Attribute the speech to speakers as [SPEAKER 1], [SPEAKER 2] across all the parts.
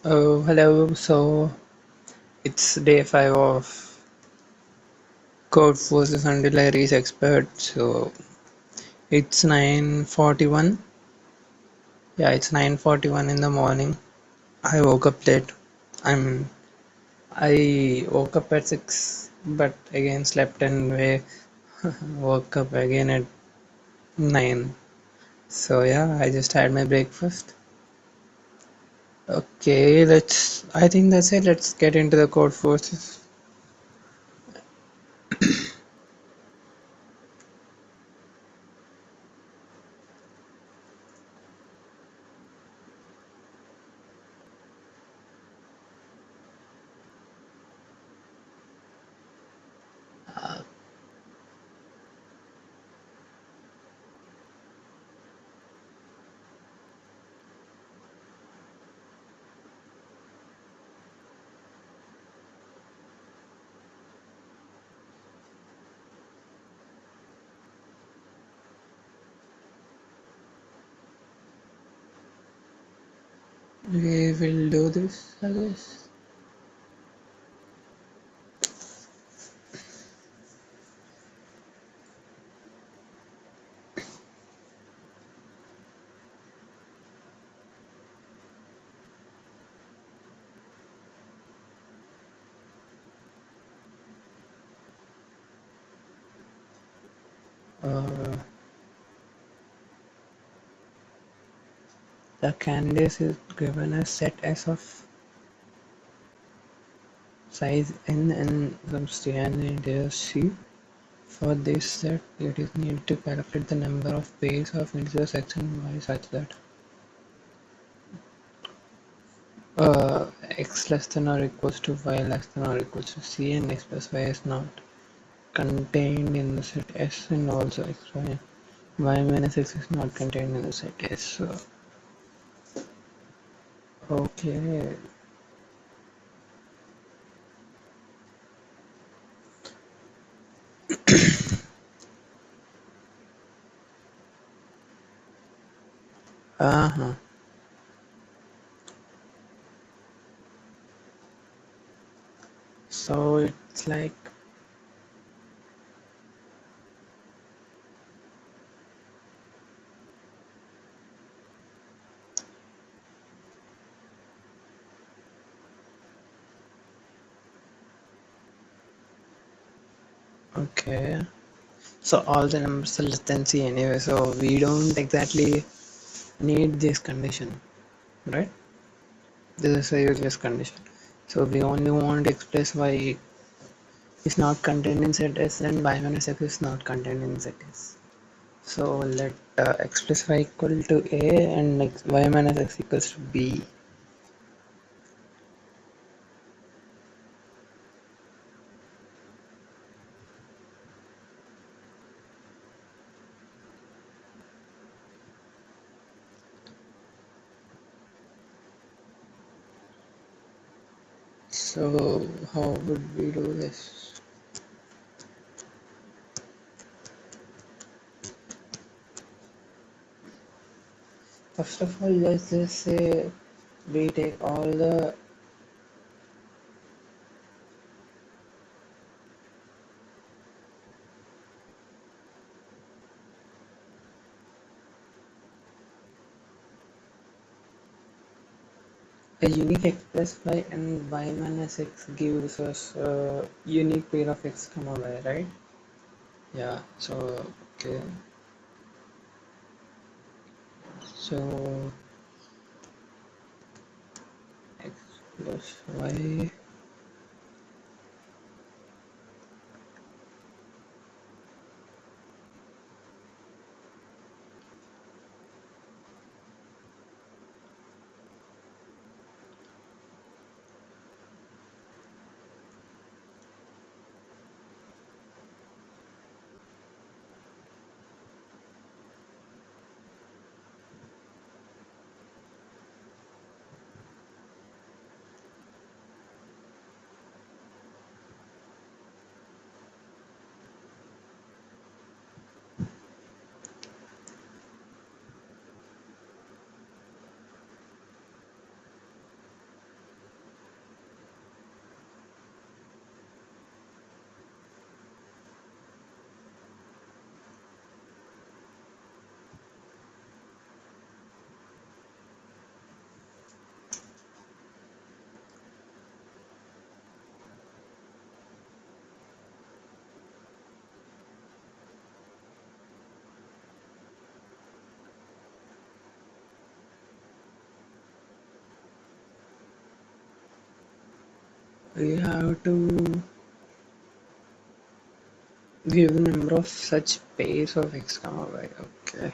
[SPEAKER 1] Oh, hello. So it's day 5 of codeforces until I reach expert. So it's 9:41. Yeah, it's 9:41 in the morning. I woke up late. I'm I woke up at 6, but again slept and woke up again at 9. So yeah, I just had my breakfast. Okay, I think that's it. Let's get into the codeforces. We will do this, I guess. Uh, The canvas is given a set S of size n and some standard integer c. For this set, it is needed to calculate the number of pairs of integers x and y such that x less than or equals to y less than or equals to c and x plus y is not contained in the set S, and also y minus x is not contained in the set S. So, okay. Uh-huh. So it's like, okay. So all the numbers are less than C anyway, so we don't exactly need this condition, right? This is a useless condition. So we only want x plus y is not contained in set S and y minus x is not contained in set S. So let x plus y equal to A and y minus x equals to B. So how would we do this? First of all, let's just say we take all the a unique x plus y and y minus x gives us a unique pair of x comma y, right? Yeah, so okay. So x plus y, we have to give the number of such pairs of x comma y. Okay.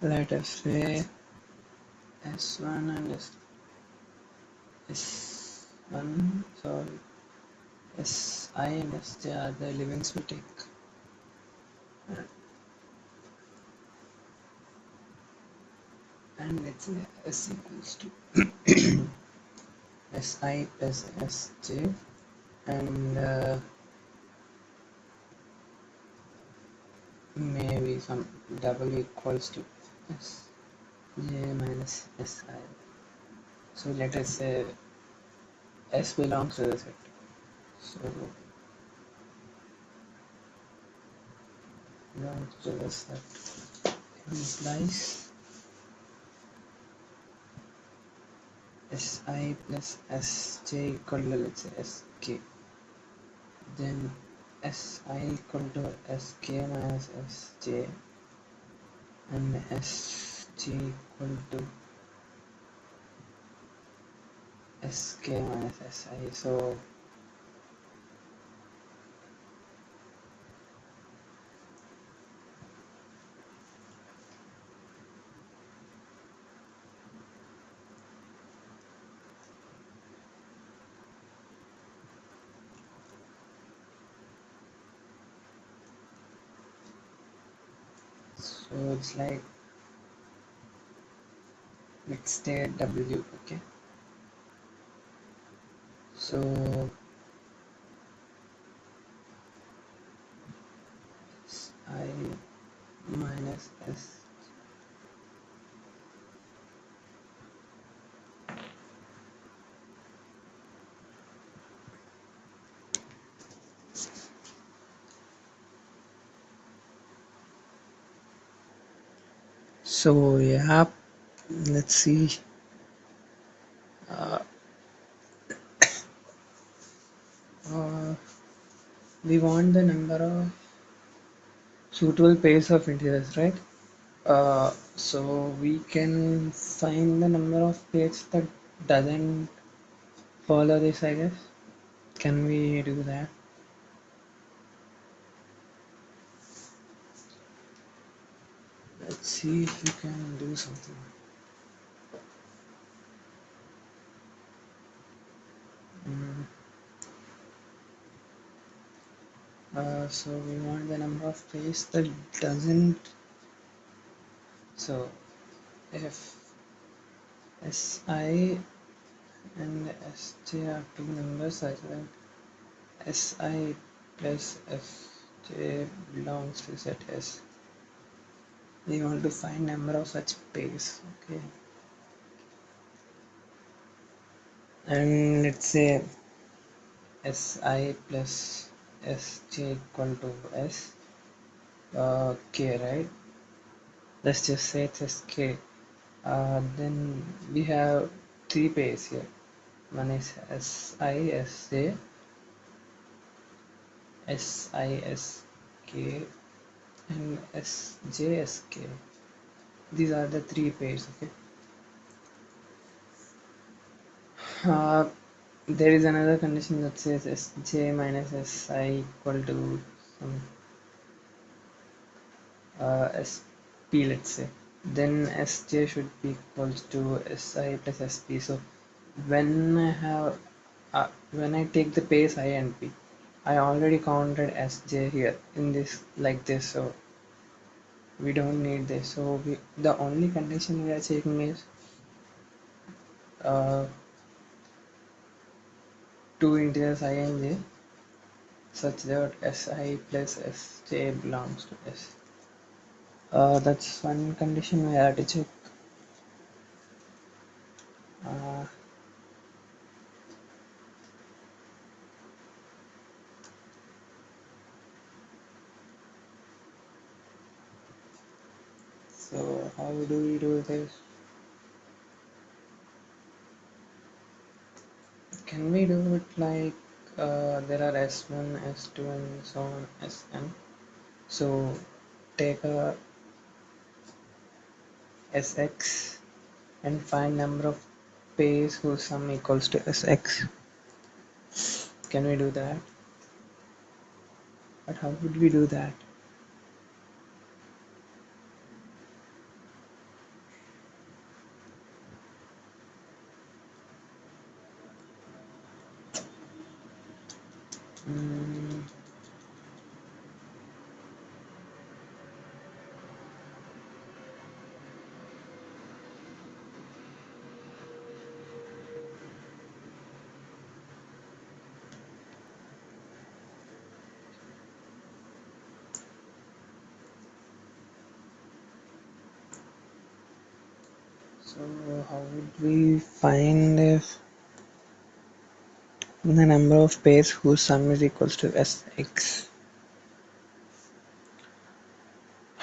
[SPEAKER 1] Let us say S1 and S1, sorry, Si and Sj are the elements we take. And let's say S equals to Si plus Sj, and maybe some W equals to Sj minus Si. So let us say S belongs to the set. So belongs to the set implies Si plus Sj equal to, let's say, Sk. Then Si equal to Sk minus Sj, and Sj equal to Sk minus Si. So it's like, let's take W, okay? So I minus S. So yeah, let's see. Uh, uh, we want the number of suitable pairs of integers, right? So we can find the number of pairs that doesn't follow this, I guess. Can we do that? Let's see if we can do something. Mm. So we want the number of pairs that doesn't. So if Si and Sj are two numbers such that Si plus Sj belongs to set S, we want to find number of such pairs, okay? And let's say Si plus Sj equal to S, K, right? Let's just say it's Sk. Then we have three pairs here. One is Si, Sj, Si, Sk, and SJSK. These are the three pairs. Okay. Uh, there is another condition that says Sj minus Si equal to some SP, let's say. Then Sj should be equals to Si plus Sp. So when I have when I take the pairs I and P, I already counted Sj here in this like this, so we don't need this. So the only condition we are checking is uh, two integers I and j such that Si plus Sj belongs to S. That's one condition we have to check. Uh, so how do we do this? Can we do it like there are S1, S2 and so on Sn? So take a Sx and find number of pairs whose sum equals to Sx. Can we do that? But how would we do that? Mm, so how would we find if the number of pairs whose sum is equals to Sx?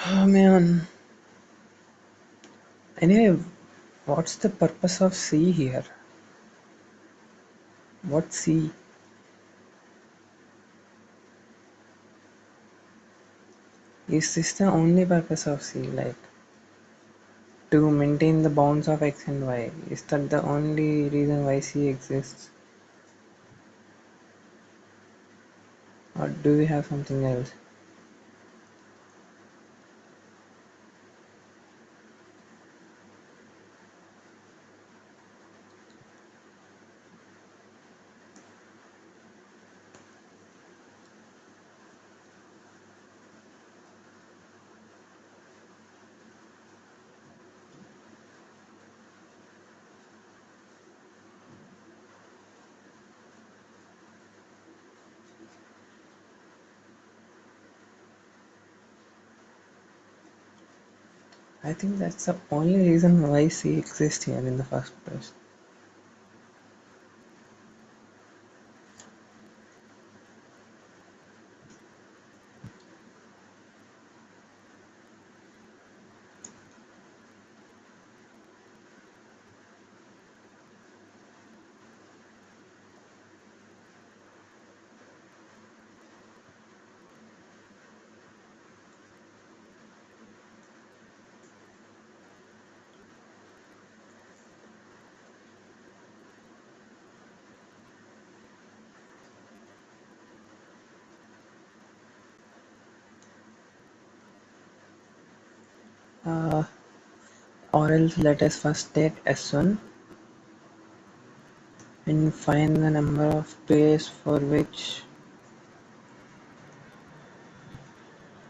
[SPEAKER 1] Oh man. Anyway, what's the purpose of C here? What C? Is this the only purpose of C? Like to maintain the bounds of x and y? Is that the only reason why C exists? Or do we have something else? I think that's the only reason why C exists here in the first place. Uh, or else let us first take S1 and find the number of pairs for which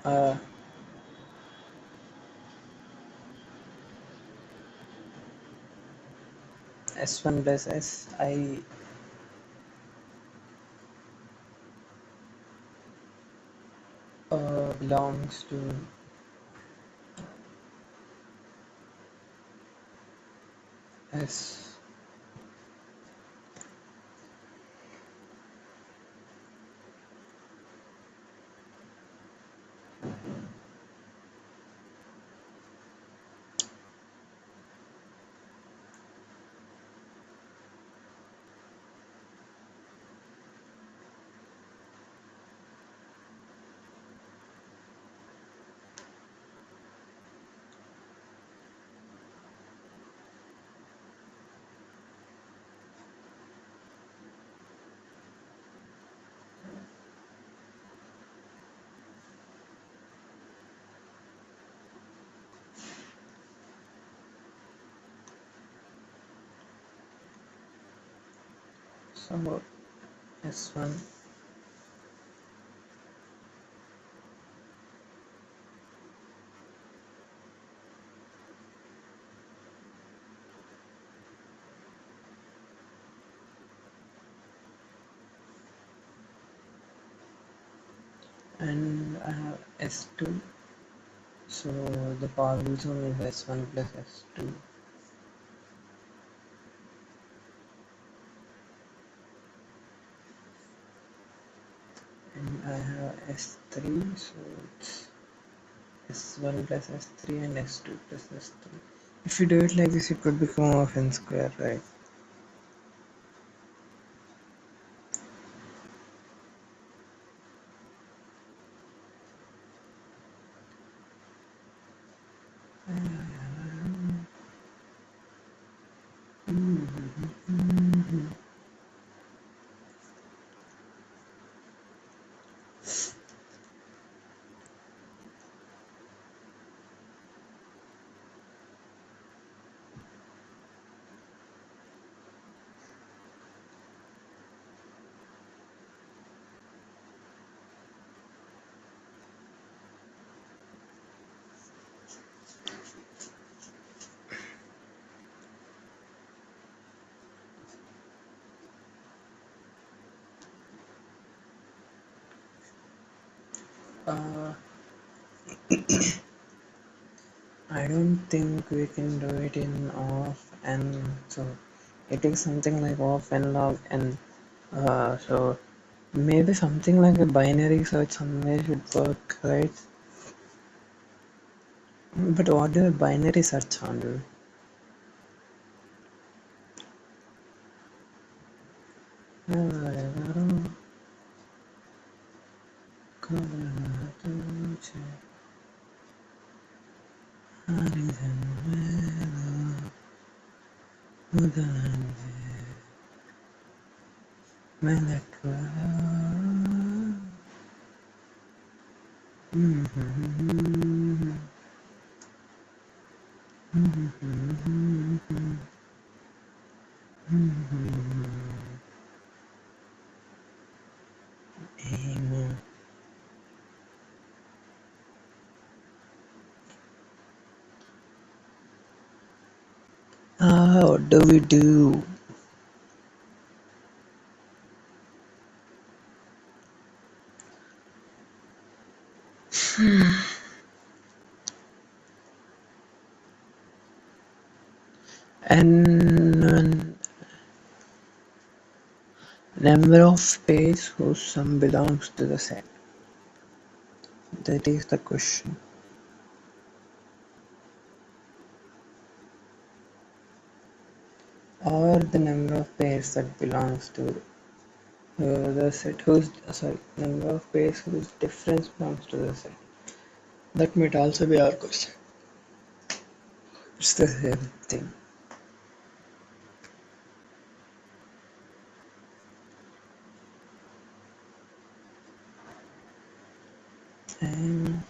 [SPEAKER 1] uh, S1 plus Si belongs to S. So S1 and I have S2. So the possible sum is S1 plus S2. And I have S3, so it's S1 plus S3 and S2 plus S3. If you do it like this, it would become of n square, right? Uh, I don't think we can do it in of n. So it is something like of n log n. So maybe something like a binary search somewhere should work, right? But what do a binary search on do? What do we do? And number of pairs whose sum belongs to the set. That is the question. Or the number of pairs that belongs to the set whose number of pairs whose difference belongs to the set. That might also be our question. It's the same thing. And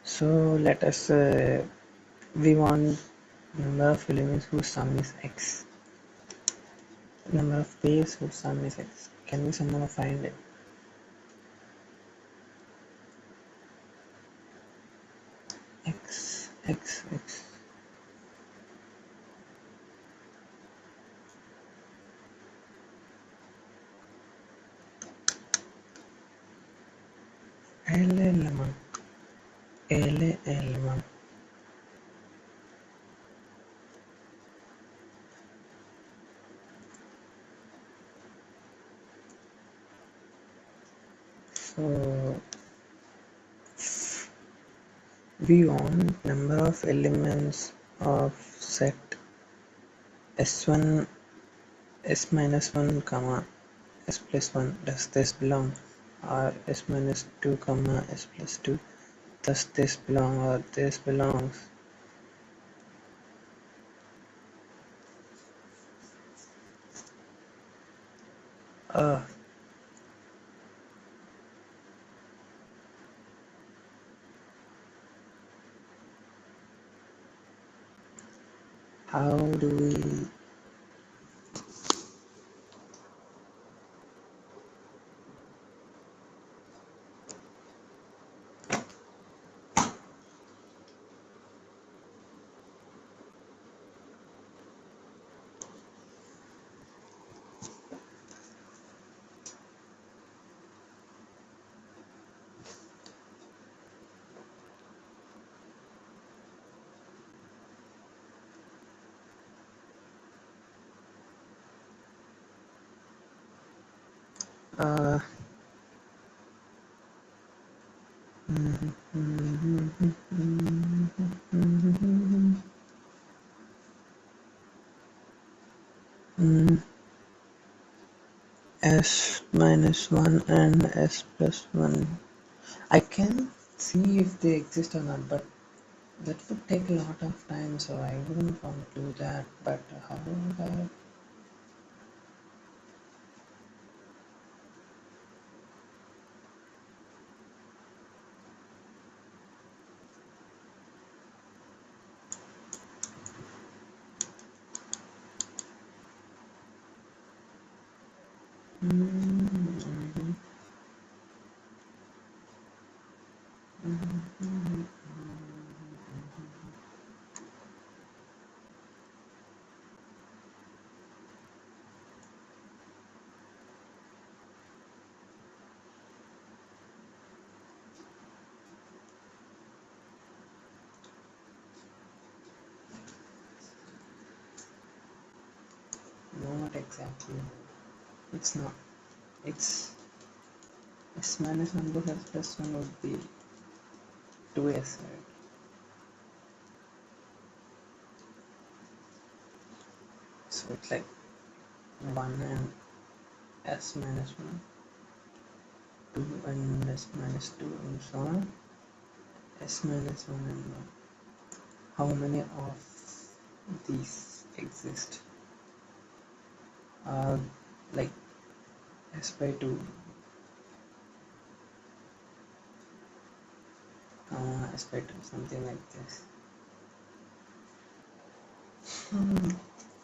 [SPEAKER 1] so let us we want number of elements whose sum is x. Number of pairs whose sum is x. Can we somehow find it? X. L element. So we want number of elements of set S1 S minus 1 comma S plus 1. Does this belong? Or S minus 2 comma S plus 2. Does this belong or this belongs? Uh, how do we uh, s minus 1 and s plus 1. I can see if they exist or not, but that would take a lot of time, so I wouldn't want to do that. But how would I? Not exactly. It's not. It's s minus 1 plus s plus 1 would be 2s, right? So it's like 1 and s minus 1, 2 and s minus 2, and so on. S minus 1 and 1. How many of these exist? Like s by 2, s by 2, something like this.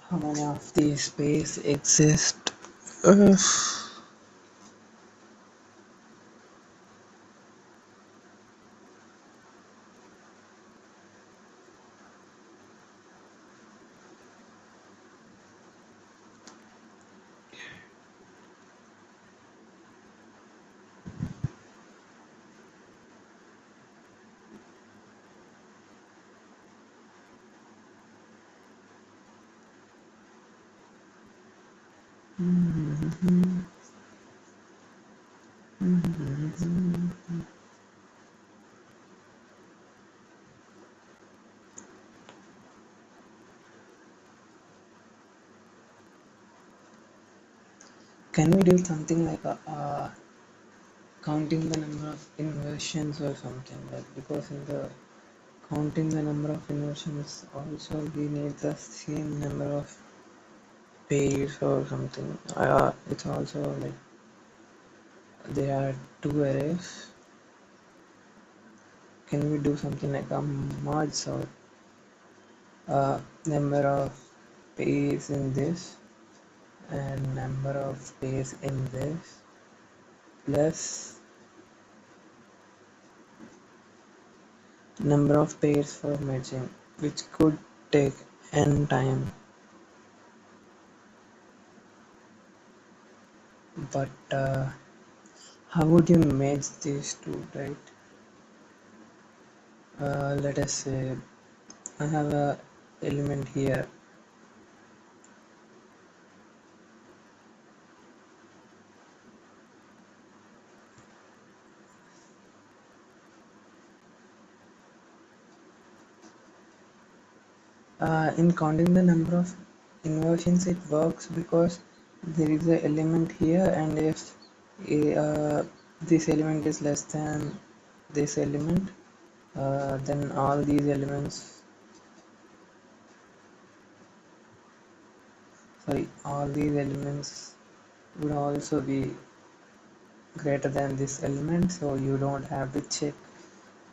[SPEAKER 1] How many of these space exist? Uh, can we do something like counting the number of inversions or something, like, because in the counting the number of inversions also we need the same number of pairs or something. It's also like there are two arrays. Can we do something like a merge sort? Number of pairs in this and number of pairs in this plus number of pairs for merging, which could take n time. But how would you merge these two, right? Let us say I have a element here. In counting the number of inversions, it works because there is an element here, and if this element is less than this element, then all these elements would also be greater than this element, so you don't have to check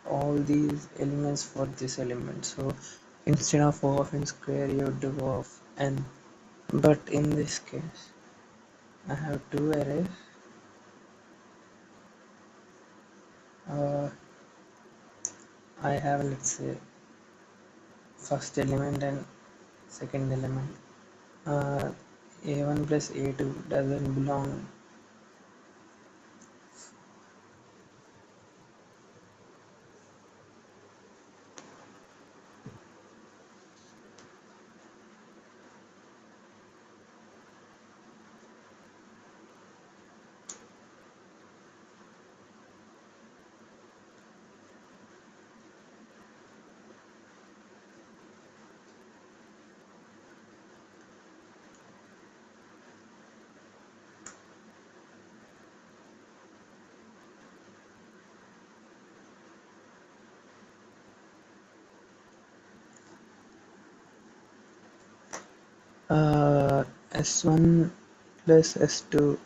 [SPEAKER 1] all these elements for this element. So Instead of O of n square, you would do O of n. But in this case, I have two arrays. Uh, I have, let's say, first element and second element. A1 plus A2 doesn't belong. S1 plus S2.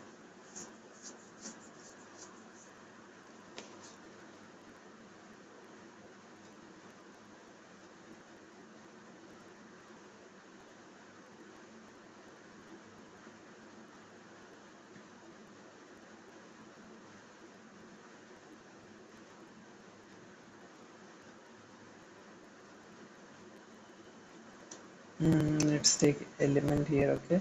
[SPEAKER 1] Let's take element here, okay?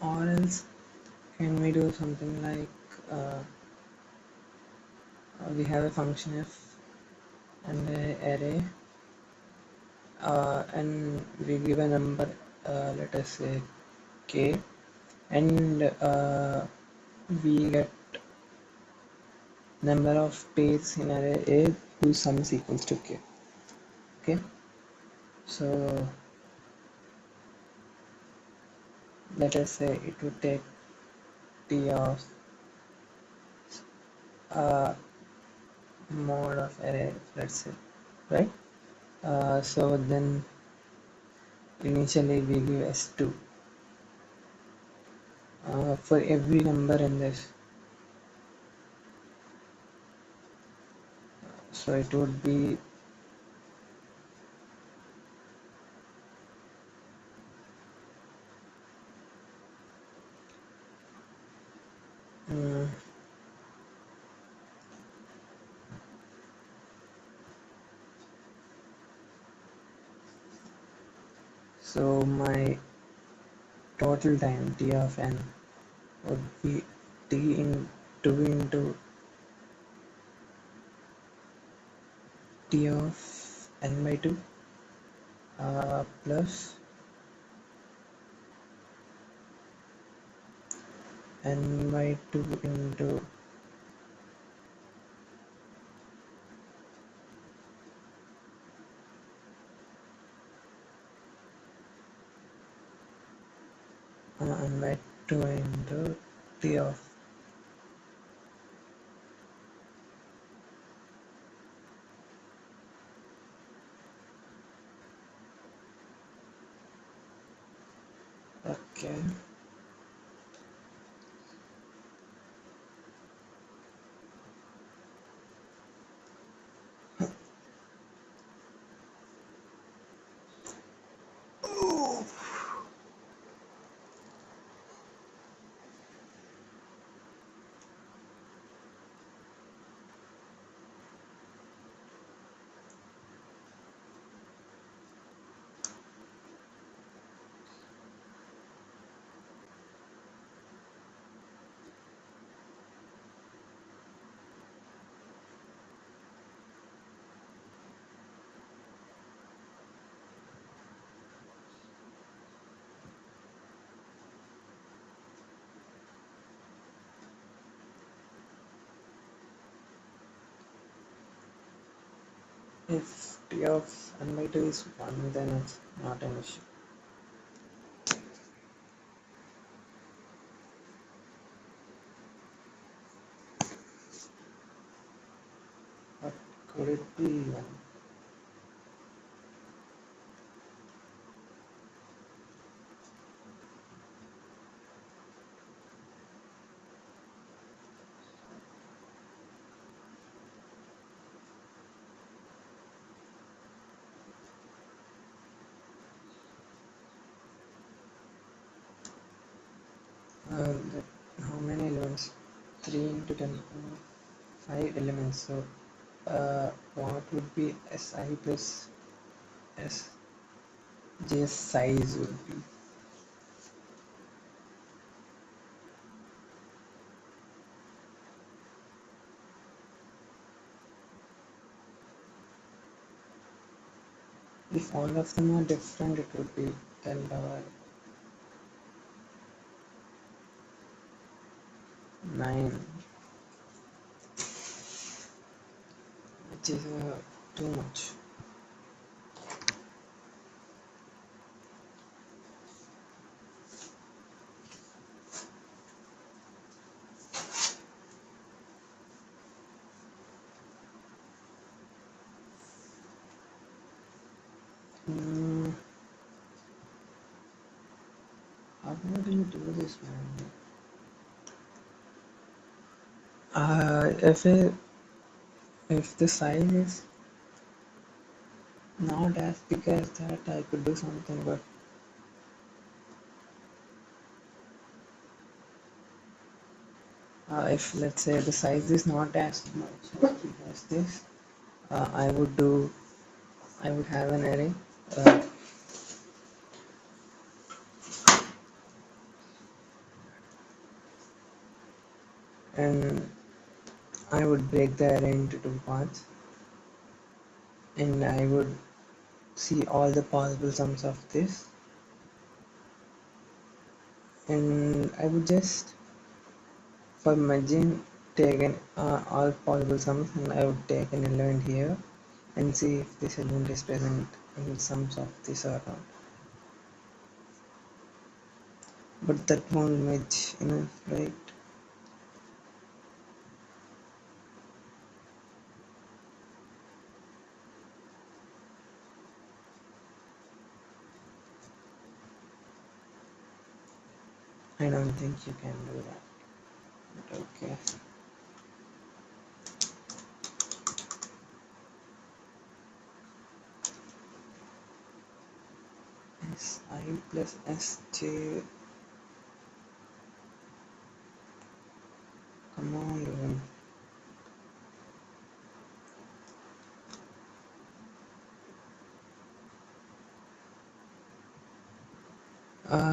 [SPEAKER 1] Or else, can we do something like we have a function f and an array, and we give a number, let us say k, and we get number of pairs in array A whose sum is equals to k. Okay, so let us say it would take t of uh, mod of array, let's say, right? So then initially we give s2 for every number in this, so it would be mm, so my total time t of n would be t in 2 into t of n by 2 plus n by 2 into n by 2 into t of okay. If T of n by 2 is 1, then it's not an issue. But could it be 1? How many elements? 3 into 10, 5 elements. So, what would be Si plus Sj size would be? If all of them are different, it would be 10 power 9, which is too much. Hmm, how do you do this, man? If the size is not as big as that, I could do something, but if let's say the size is not as much as big as this, I would have an array, uh, and I would break the array into two parts, and I would see all the possible sums of this, and I would just, for merging, take all possible sums, and I would take an element here and see if this element is present in sums of this or not. But that won't match enough, right? I don't think you can do that. But okay. Si plus Sj. Come on, dude.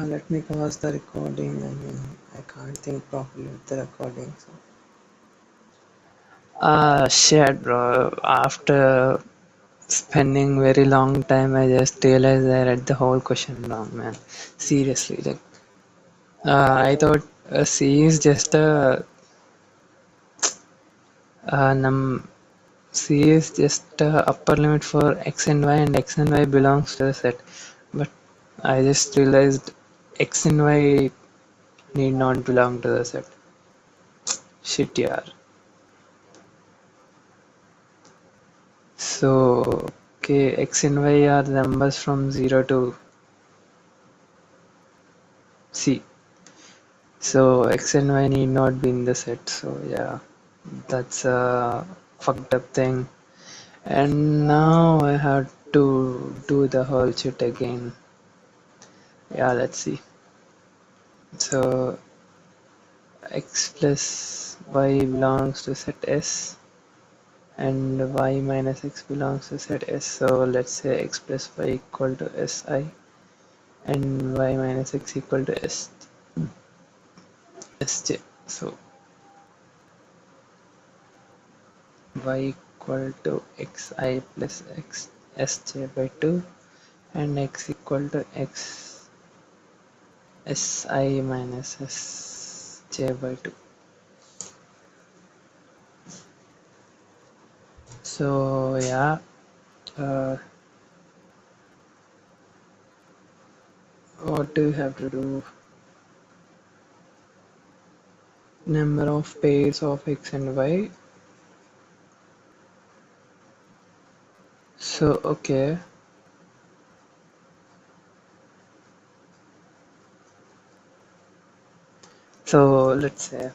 [SPEAKER 1] Let me pause the recording. I mean, I can't think properly with the recording. So. Shit, bro. After spending very long time, I just realized I read the whole question wrong, man. Seriously, like, I thought C is just a C is just a upper limit for x and y, and x and y belongs to the set. But I just realized x and y need not belong to the set. Shit, yeah. So, okay, x and y are the numbers from 0 to C. So x and y need not be in the set. So yeah, that's a fucked up thing. And now I have to do the whole shit again. Yeah, let's see. So x plus y belongs to set S, and y minus x belongs to set S. So let's say x plus y equal to Si, and y minus x equal to Sj. So y equal to xi plus x sj by 2, and x equal to x si minus sj by 2. So yeah, uh, what do you have to do? Number of pairs of x and y. So okay, so let's say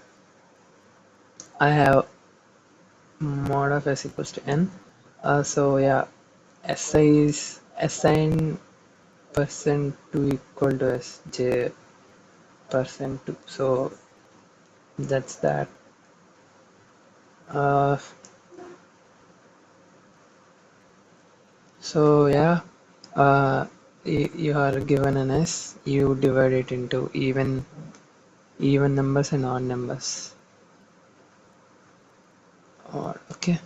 [SPEAKER 1] I have mod of s equals to n. So yeah, si is assign percent 2 equal to sj percent 2. So that's that. Uh, so yeah, you are given an s. You divide it into even numbers and odd numbers. Okay,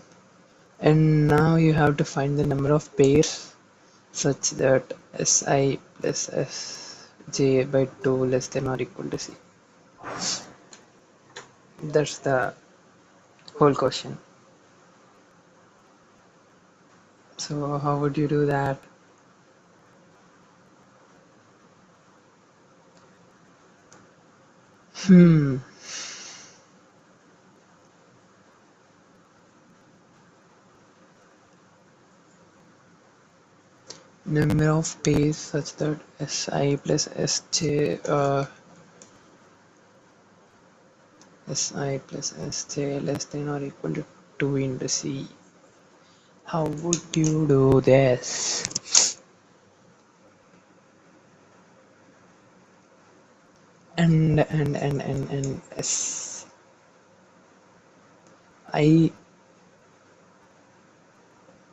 [SPEAKER 1] and now you have to find the number of pairs such that si plus sj by 2 less than or equal to c. That's the whole question. So how would you do that? Hmm. Number of pairs such that si plus sj si plus sj less than or equal to 2 into c. How would you do this? And s I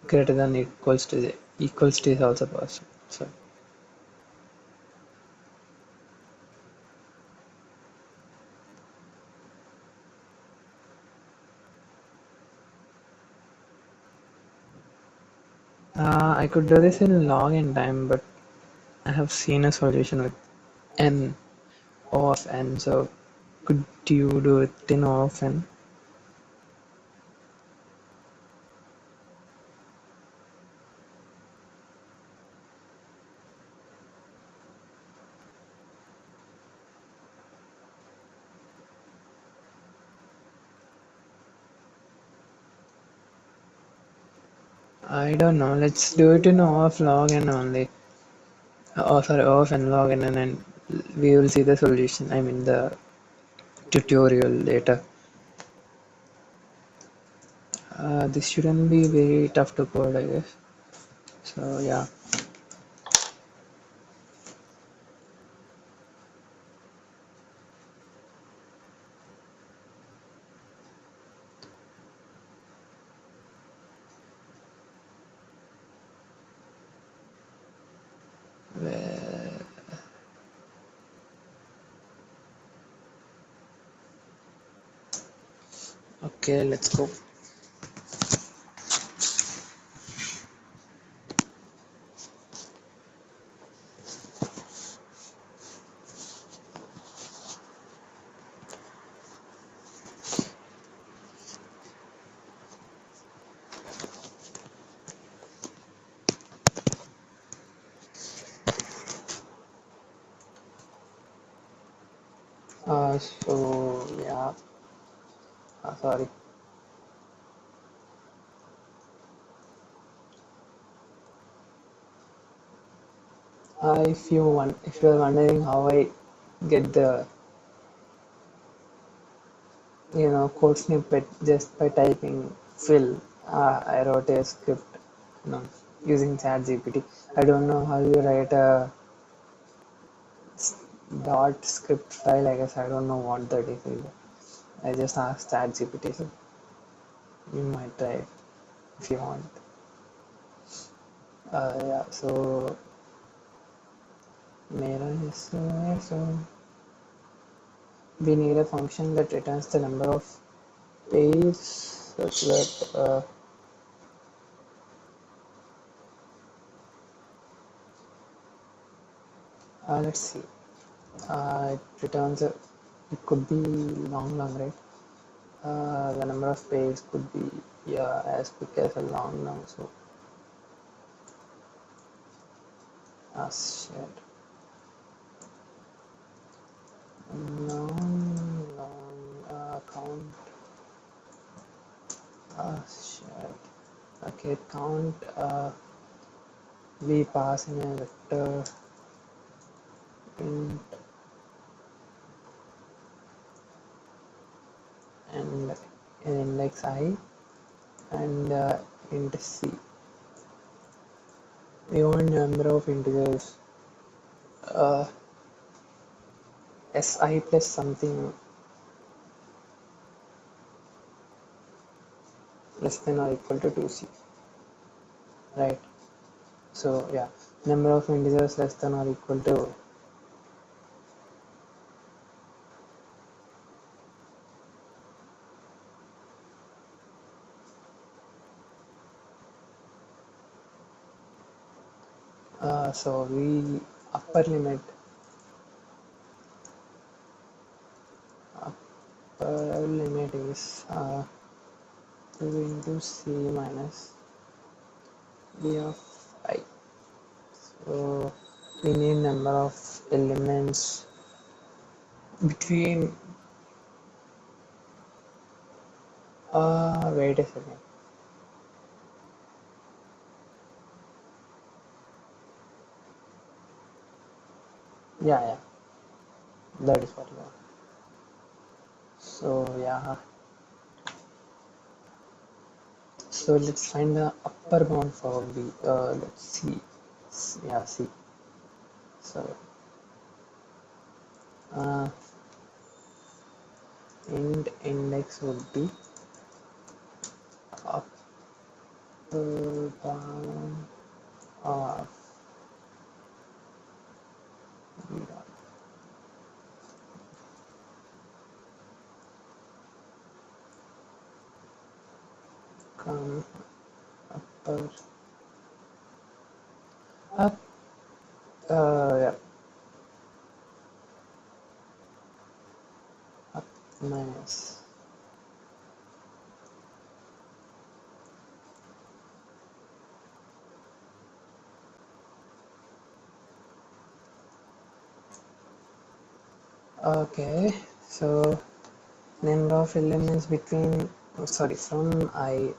[SPEAKER 1] greater than equals to the equals to is also possible. So I could do this in log n time, but I have seen a solution with n O of n. So could you do it in O of n? I don't know. Let's do it in O of log n only. Oh, sorry, O of n log n, and then we will see the solution. I mean the tutorial later. This shouldn't be very tough to code, I guess. So yeah. Okay, let's go. So yeah. Sorry. If you are wondering how I get the code snippet just by typing fill, I wrote a script, using ChatGPT. I don't know how you write a dot script file. I guess I don't know what that is either. I just asked ChatGPT, so you might try if you want. Yeah. So so we need a function that returns the number of pairs such that let's see. It returns it could be long, right? The number of pairs could be, yeah, as quick as a long, so Shit. Count. Shit. Okay, count. We pass in a vector int and an index I and int C. We want number of integers uh, Si plus something less than or equal to 2C, right? So yeah, number of integers less than or equal to so we upper limit is 2 into C minus B of I. So we need number of elements between wait a second. Yeah, that is what you want. So yeah, so let's find the upper bound for B. Let's see. Yeah, C. So uh, int index would be upper bound of B dot come upper up yeah, up minus okay. So number of elements between sorry from I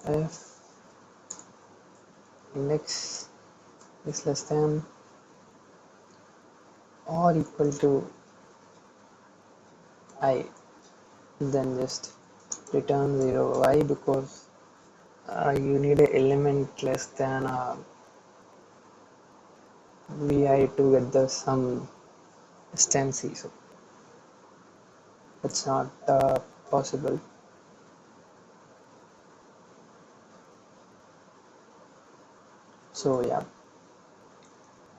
[SPEAKER 1] if index is less than or equal to I, then just return 0. Why? Because you need an element less than vi to get the sum distance, so it's not possible. So yeah,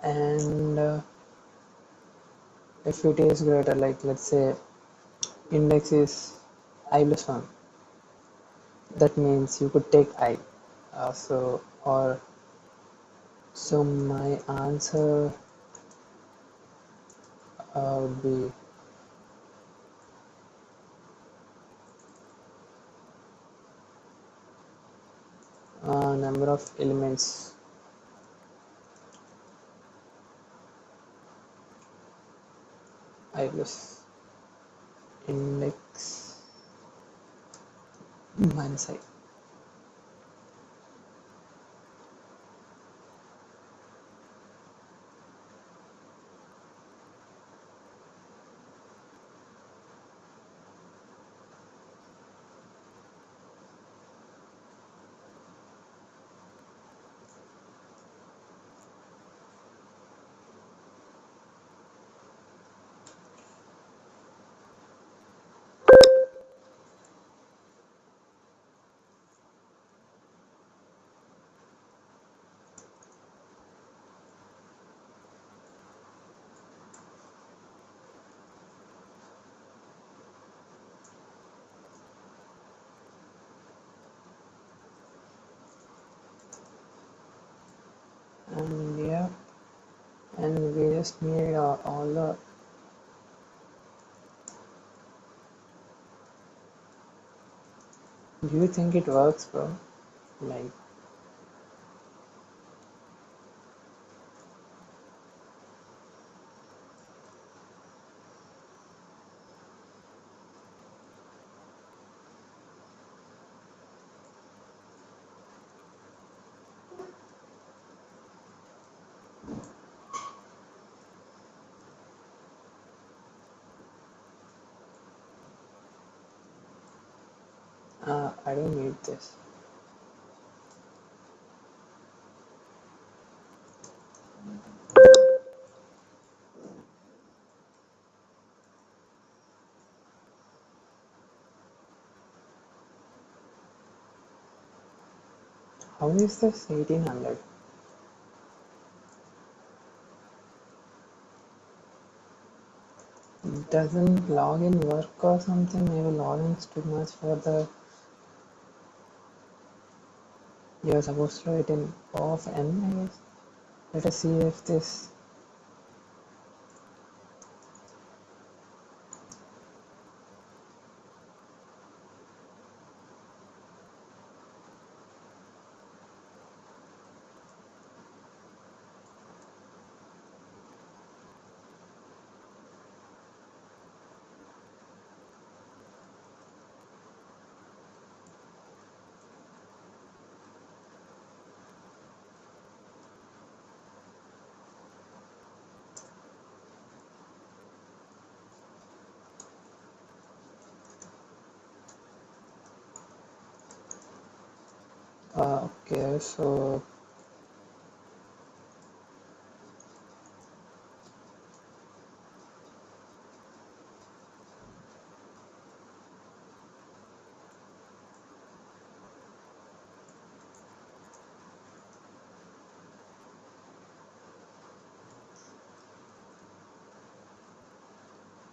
[SPEAKER 1] and if it is greater, like let's say index is I plus 1, that means you could take I. So my answer would be number of elements I plus index minus I. and we just need all the. Do you think it works, bro? Like, I don't need this. How is this 1800? Doesn't login work or something? Maybe login's too much for the. You're supposed to write in of n, I guess. Let us see if this. Okay, so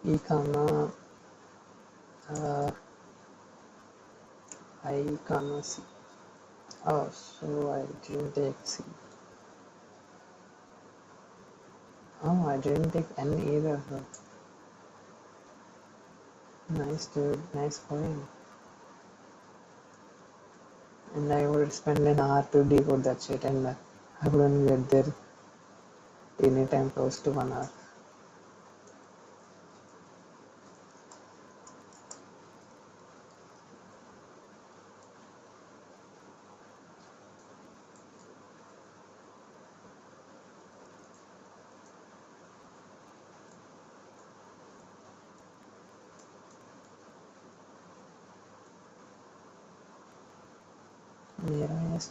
[SPEAKER 1] e comma uh, I comma c. Oh, so I didn't take c. Oh, I didn't take n either. So. Nice, dude. Nice point. And I would spend an hour to decode that shit, and I wouldn't get there anytime close to 1 hour. मेरा yes.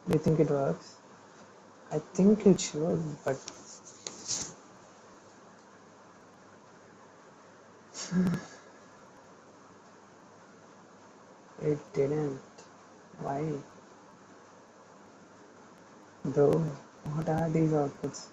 [SPEAKER 1] Do you think it works? I think it should, but it didn't. Why? Bro, what are these outputs?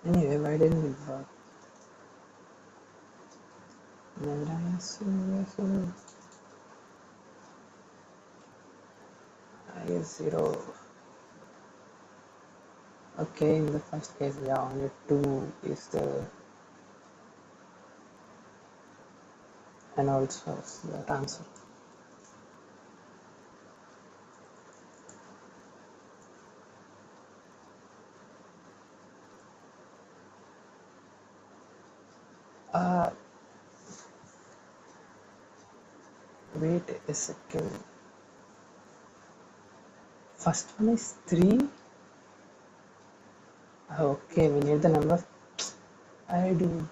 [SPEAKER 1] Anyway, why didn't it work? मेरा yes. I 0. Okay, in the first case, yeah, only 2 is the and also the answer. Uh, Wait a second. First one is 3. Okay, we need the number. I do.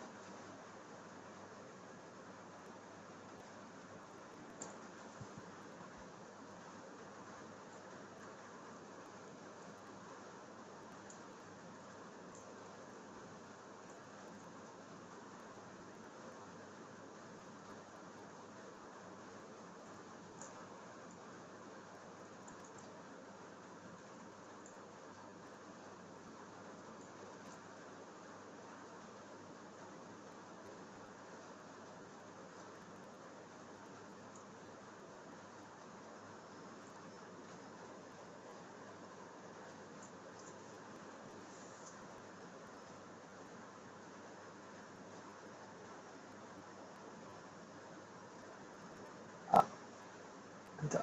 [SPEAKER 1] Uh, the,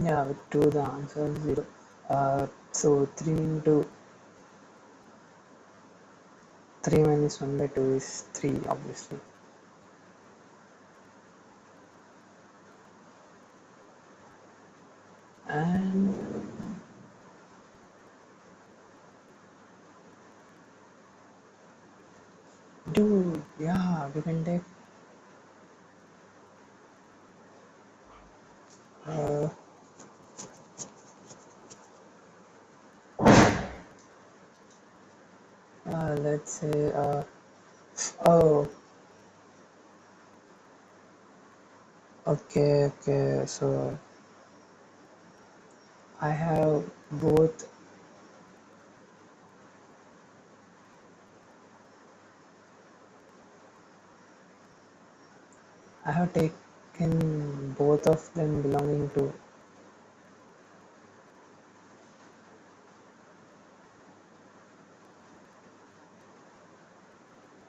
[SPEAKER 1] yeah, with 2 the answer is 0. So 3 into 3 minus 1 by 2 is 3, obviously. And dude, yeah, we can take uh, let's say oh, okay, so I have both. I have taken both of them belonging to.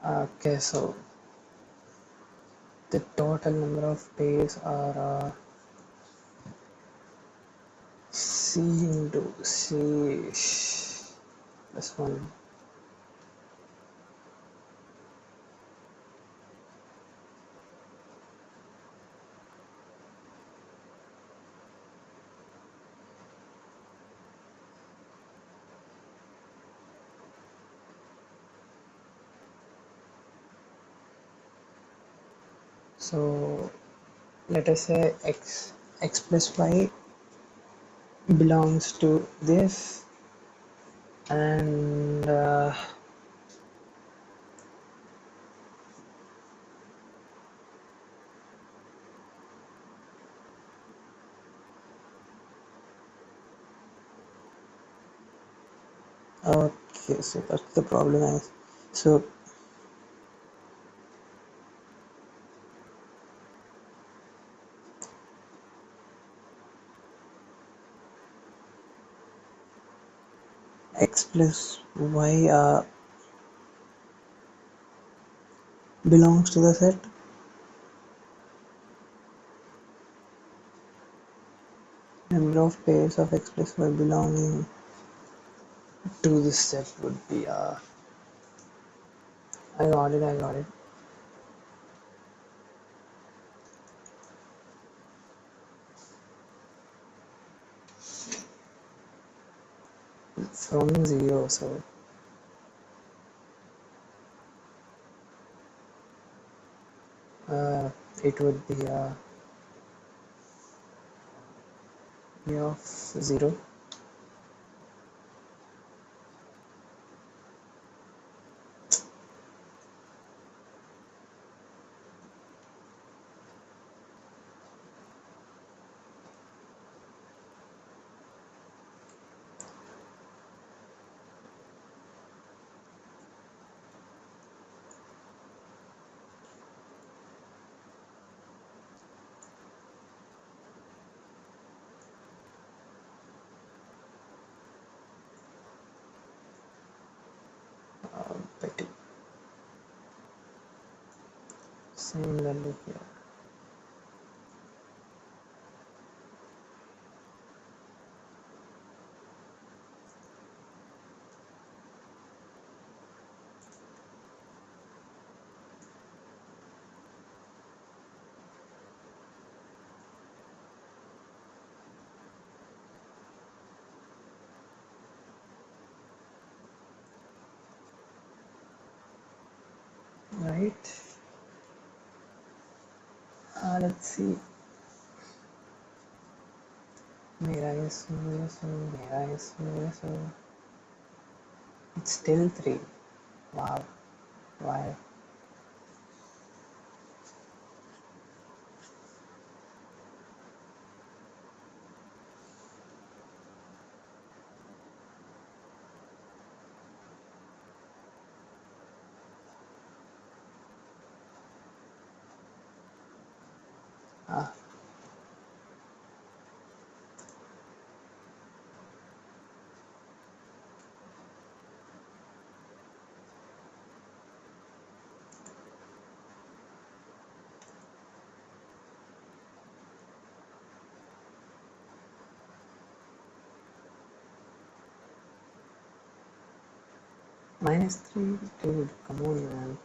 [SPEAKER 1] Okay, so the total number of pairs are C into C plus 1. So let us say x plus y belongs to this, and okay, so that's the problem. So x plus y belongs to the set. Number of pairs of x plus y belonging to this set would be I got it. From 0, so uh, it would be a of 0. Similarly here. Right. Let's see. Mera yeso. It's still 3. Wow. Why? Ah, -3, dude, come on, man.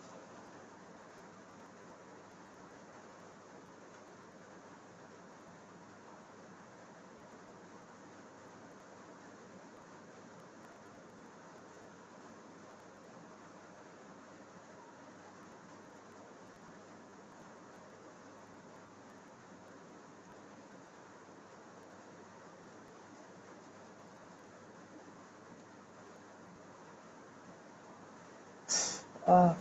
[SPEAKER 1] Ah,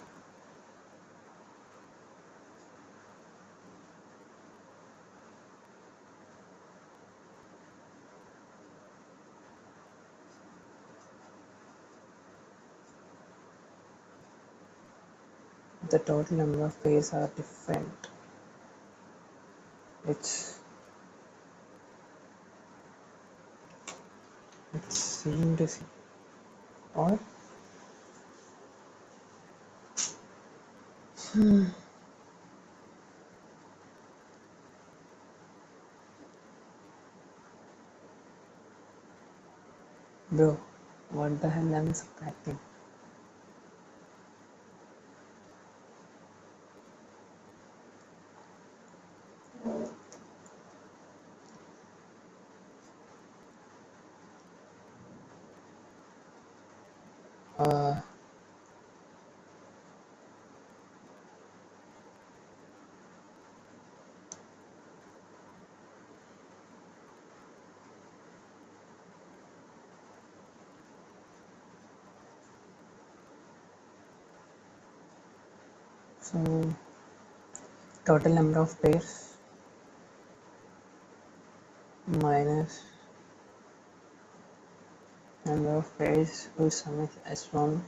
[SPEAKER 1] the total number of pairs are different. It's seen to see. Or bro, what the hell am I subtracting? Uh, so total number of pairs minus number of pairs whose sum is S1.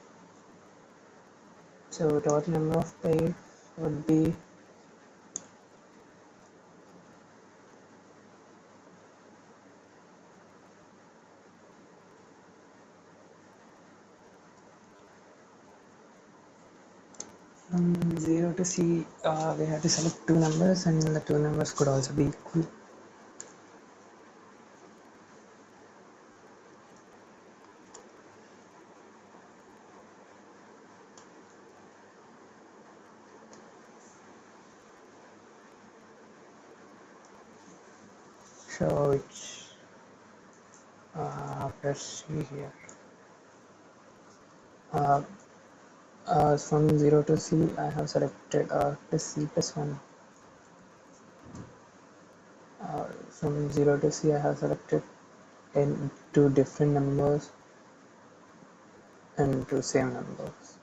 [SPEAKER 1] So total number of pairs would be from 0 to C. We have to select two numbers, and the two numbers could also be equal. So it's let's see here. Uh, from 0 to C, I have selected plus C plus 1. From 0 to C, I have selected two different numbers and two same numbers.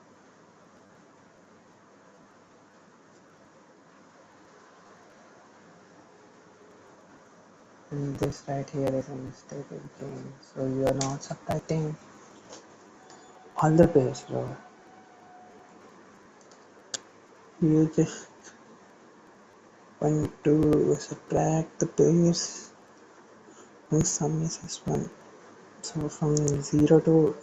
[SPEAKER 1] And this right here is a mistake again. So you are not subtracting all the pairs, bro. You just want to subtract the pairs whose sum is S1. So from 0 to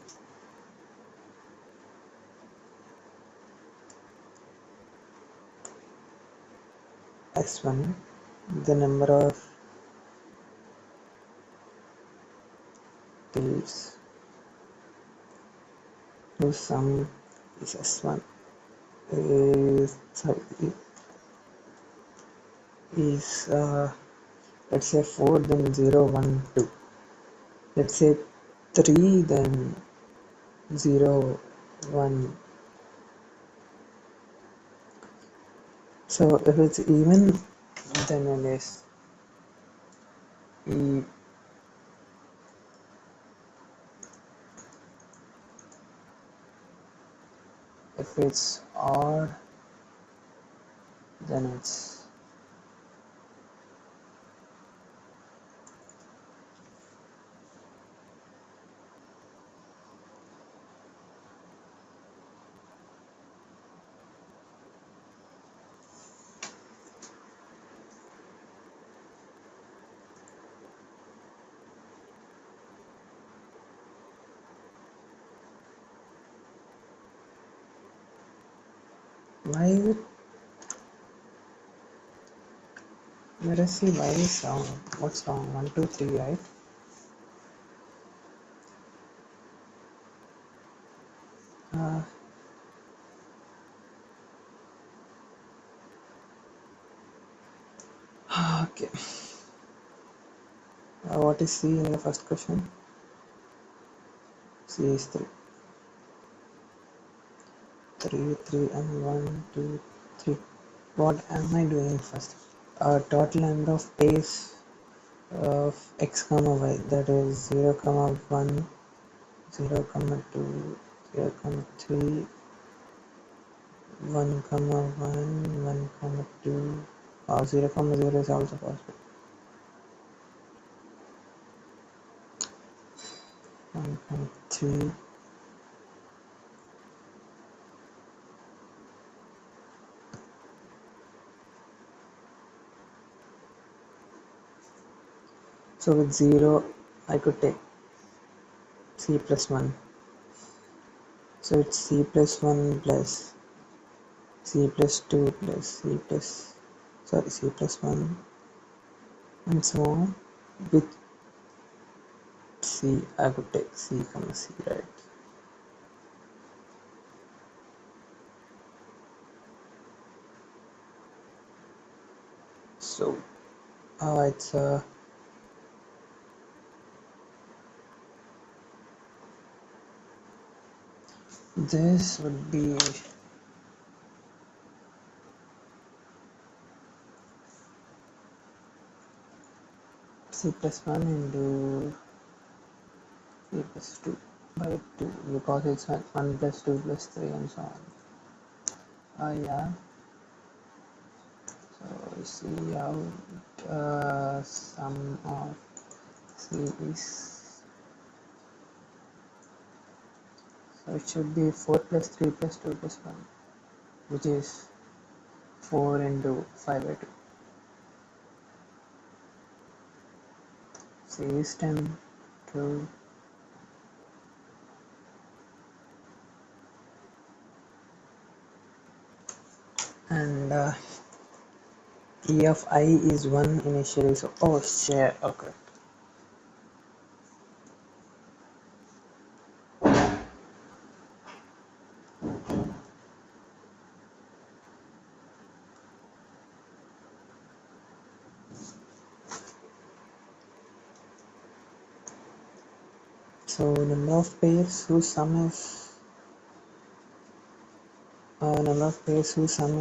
[SPEAKER 1] s1, the number of pairs whose sum is s1 is sorry, is let's say 4, then 0, 1, 2. Let's say 3, then 0, 1. So if it's even, then it is e. If it's odd, then it's why is it. Let us see why is wrong. What's wrong? 1, 2, 3, right? Uh, okay. What is C in the first question? C is 3. 3, 3, and 1, 2, 3. What am I doing first? Total number of pairs of x comma y, that is 0 comma 1, 0 comma 2, 0 comma 3, 1 comma 1, 1 comma 2, or 0 comma 0 is also possible. 1 comma 3, so with 0 I could take c plus 1, so it's c plus 1 plus c plus 2 plus c plus, sorry, c plus 1 and so on. With c I could take c comma c, right? So it's this would be c plus 1 into c plus 2 by 2, because it's 1 plus 2 plus 3 and so on. Yeah, so c out sum of c is, so it should be 4 plus 3 plus 2 plus 1, which is 4 into 5 by 2. C is 10, 12, and E of I is 1 initially, so oh shit, okay. So number of pairs whose sum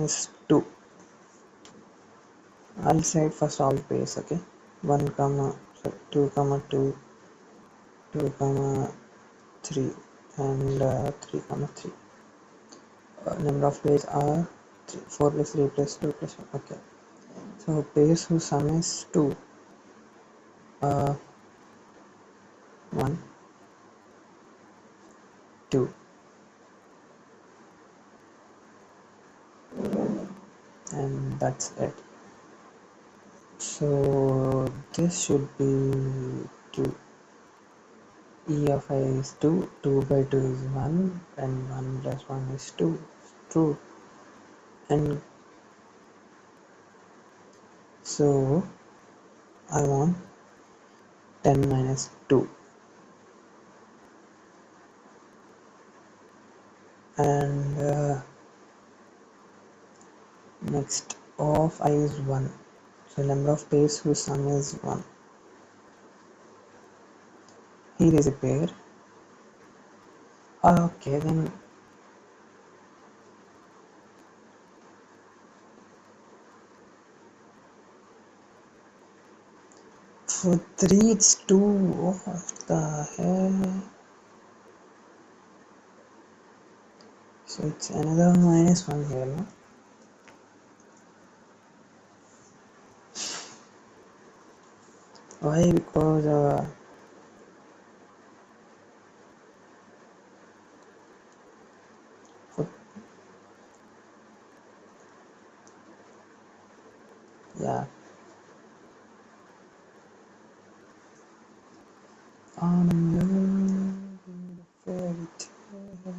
[SPEAKER 1] is 2. I'll say first all pairs, okay? 1 comma, sorry, 2 comma 2, 2 comma 3, and 3 comma 3. Number of pairs are 4 plus 3 plus 2 plus 1. Okay. So pairs whose sum is 2. 1, 2, and that's it. So this should be 2. E of I is 2, 2 by 2 is 1, and 1 plus 1 is 2. True. And So I want 10 minus 2, and next of I is 1. So number of pairs whose sum is 1. Here is a pair. Okay, then for 3 it's 2. What the hell? So it's another minus 1 here, no? Why? Because for, yeah. I'm living the fairy tale,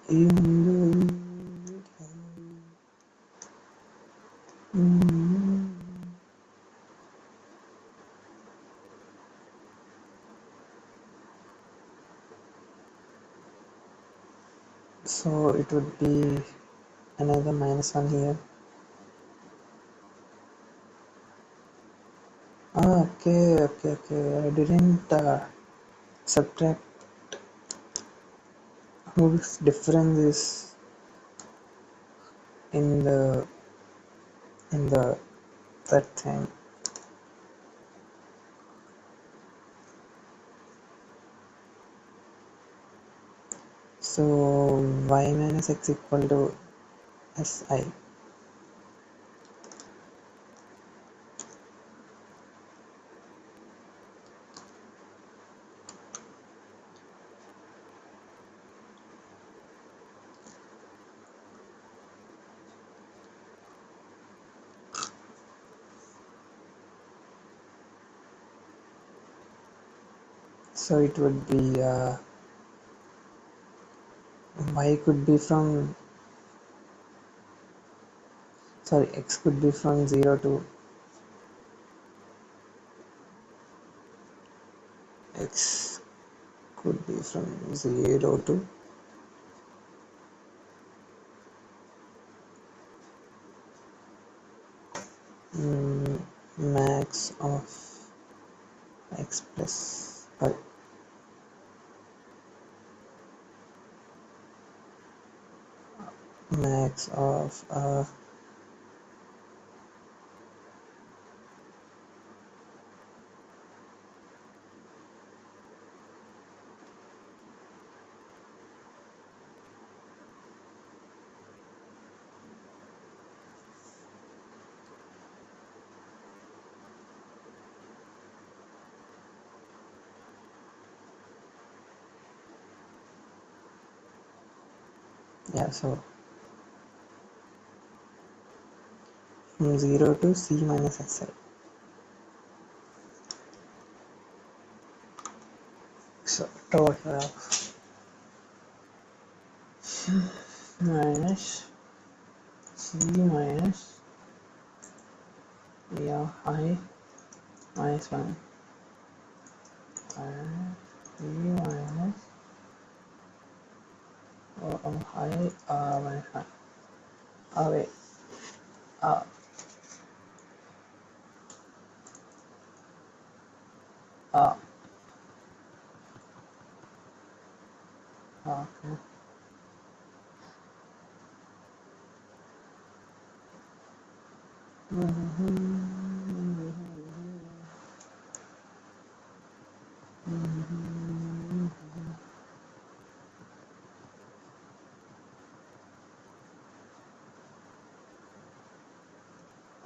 [SPEAKER 1] even though you mm. So it would be another minus 1 here. Okay. I didn't subtract whose difference is in the that thing. So y minus x equal to si. So it would be y could be from, sorry, x could be from 0 to x could be from 0 to max of x plus, max of yeah, so from 0 to c minus si. So total of minus c minus e of I minus 1 and e minus o of I minus 1. Wait, uh, uh, okay.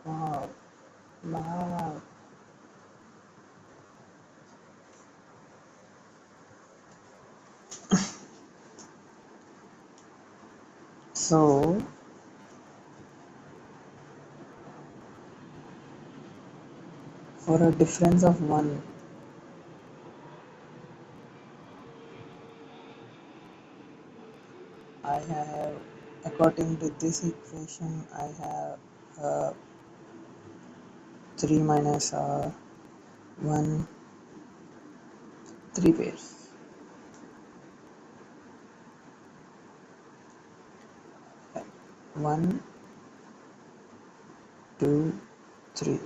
[SPEAKER 1] Wow, wow. So for a difference of 1, I have, according to this equation, I have 3 minus 1, 3 pairs. 1, 2, 3.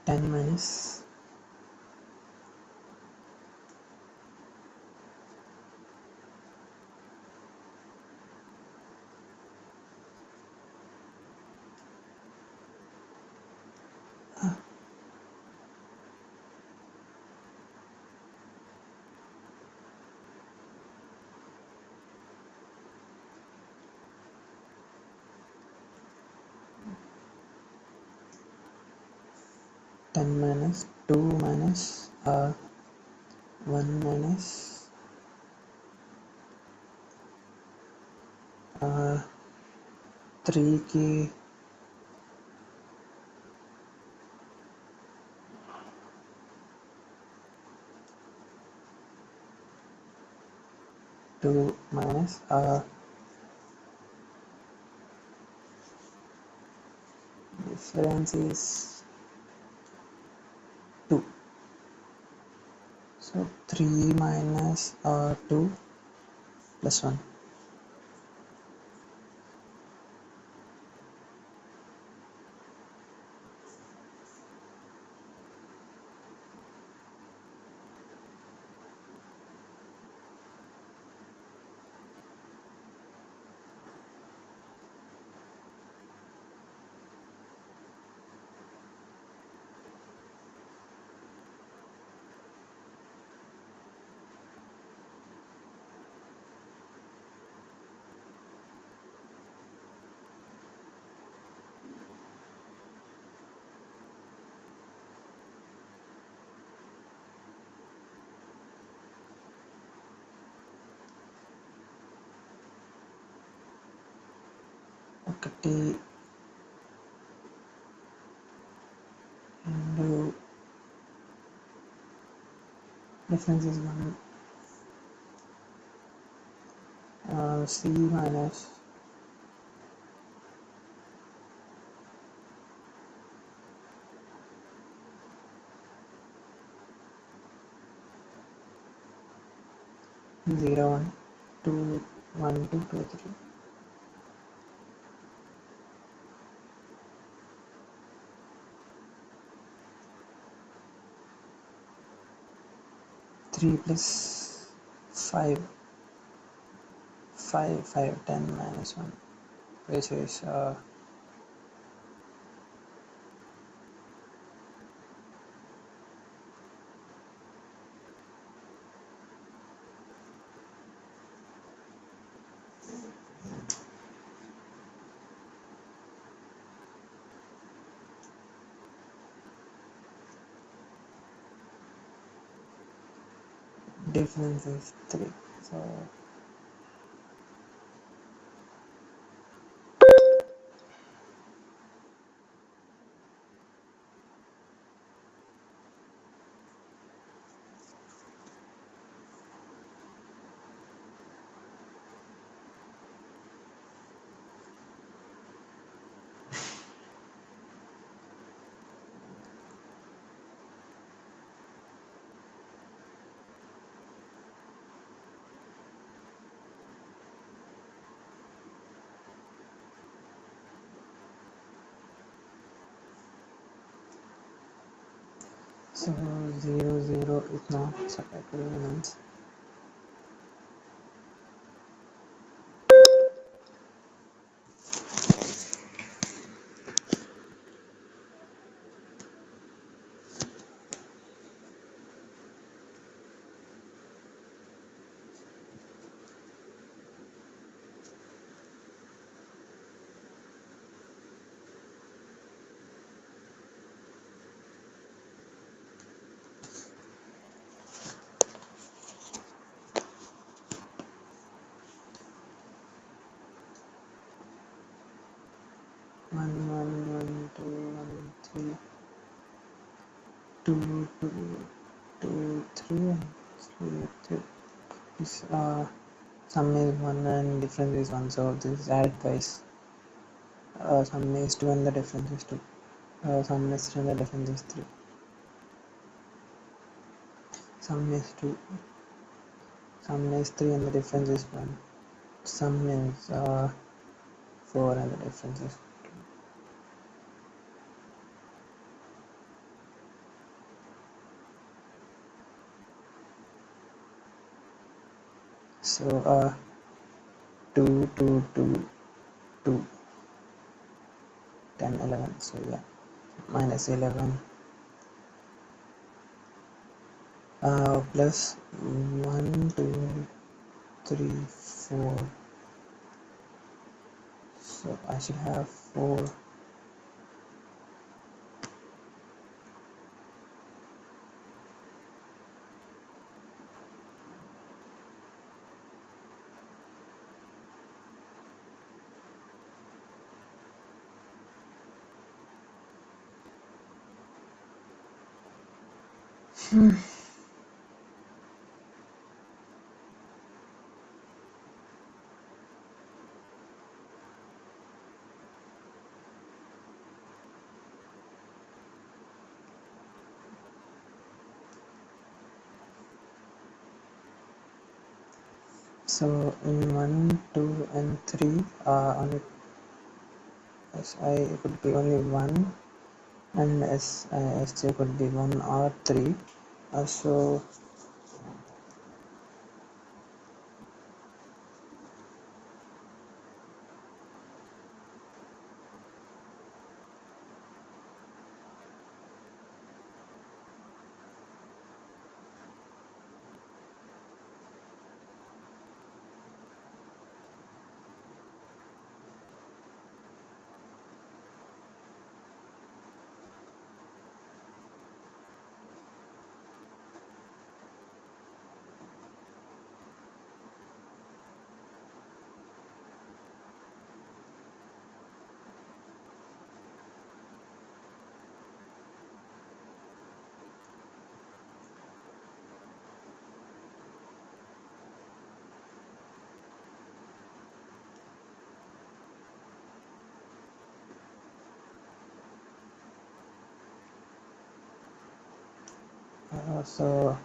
[SPEAKER 1] Ten minus 10 minus 2 minus 1 minus 3 की 2 minus difference is 2. So 3 minus 2 plus 1. ఒకటి రెండు difference is 1. C minus 0, 1, 2, 1, 2, 2, 3. 3 plus 5, 5, 5, 10 minus 1, which is difference is 3. So So 0, 0 is not separate elements. 1 1 1 2 1 3 2 2 2 3 and 3 3. This sum is 1 and difference is 1, so this is added twice. Sum is 2 and the difference is 2. Sum is 3 and the difference is 3. Sum is 2. Sum is 3 and the difference is 1. Sum is 4 and the difference is 2. So 2 2 2 2 10 11. So yeah, minus 11 plus 1 2 3 4. So I should have 4. So in 1 2 and 3 only si could be only 1 and sj could be 1 or 3. So so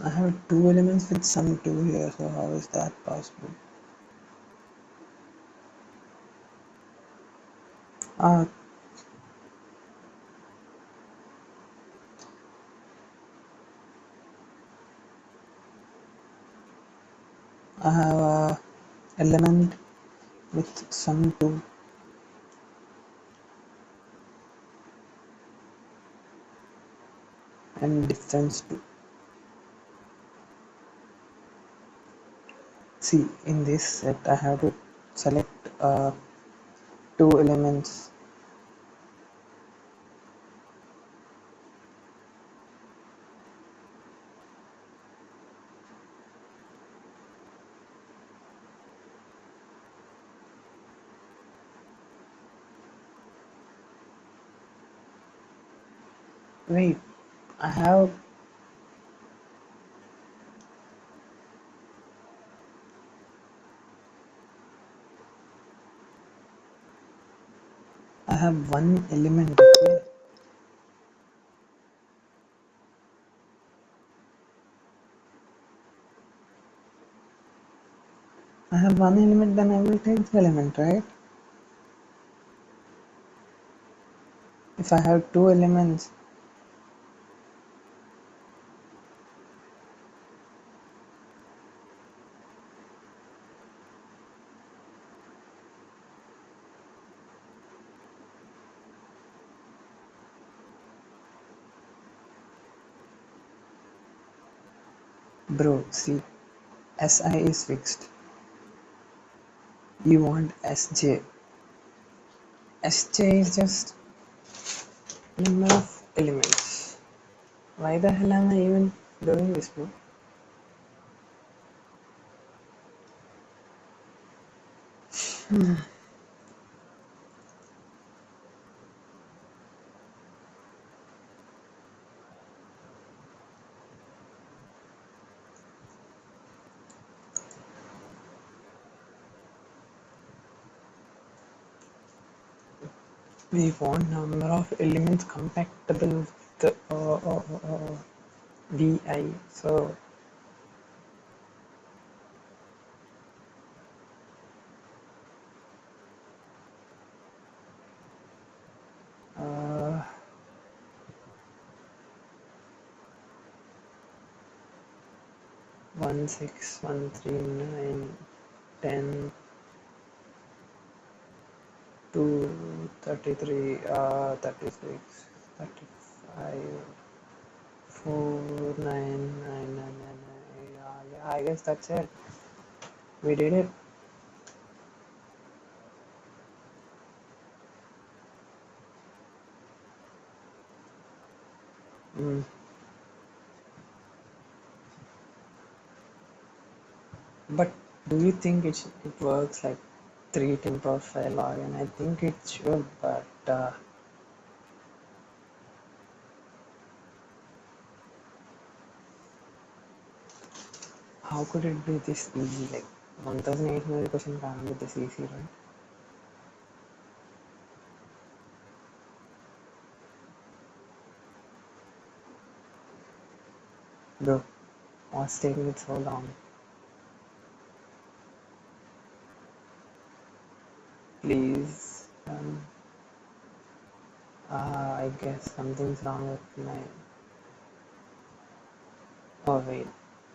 [SPEAKER 1] I have 2 elements with sum 2 here, so how is that possible? Uh, I have a element with sum 2 and difference 2. See, in this set I have to select 2 elements. Wait, I have one element, okay? I have one element, then I will take the element, right? If I have 2 elements, bro, see, Si is fixed. You want Sj. Sj is just number of elements. Why the hell am I even doing this, bro? Hmm. We want number of elements compatible with the vi. So uh, 1 6 1 3 9 10 2 33 36 35 4 9 9 9 9. Yeah, I guess that's it. We did it. Mm. But do you think it works like 3 10 profile login? I think it should, but how could it be this easy? Like 1800 question can't be this easy, right? Bro, what's taking it so long? Please. I guess something's wrong with my. Oh wait,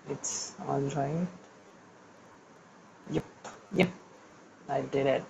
[SPEAKER 1] it's all right. Yep, yep, I did it.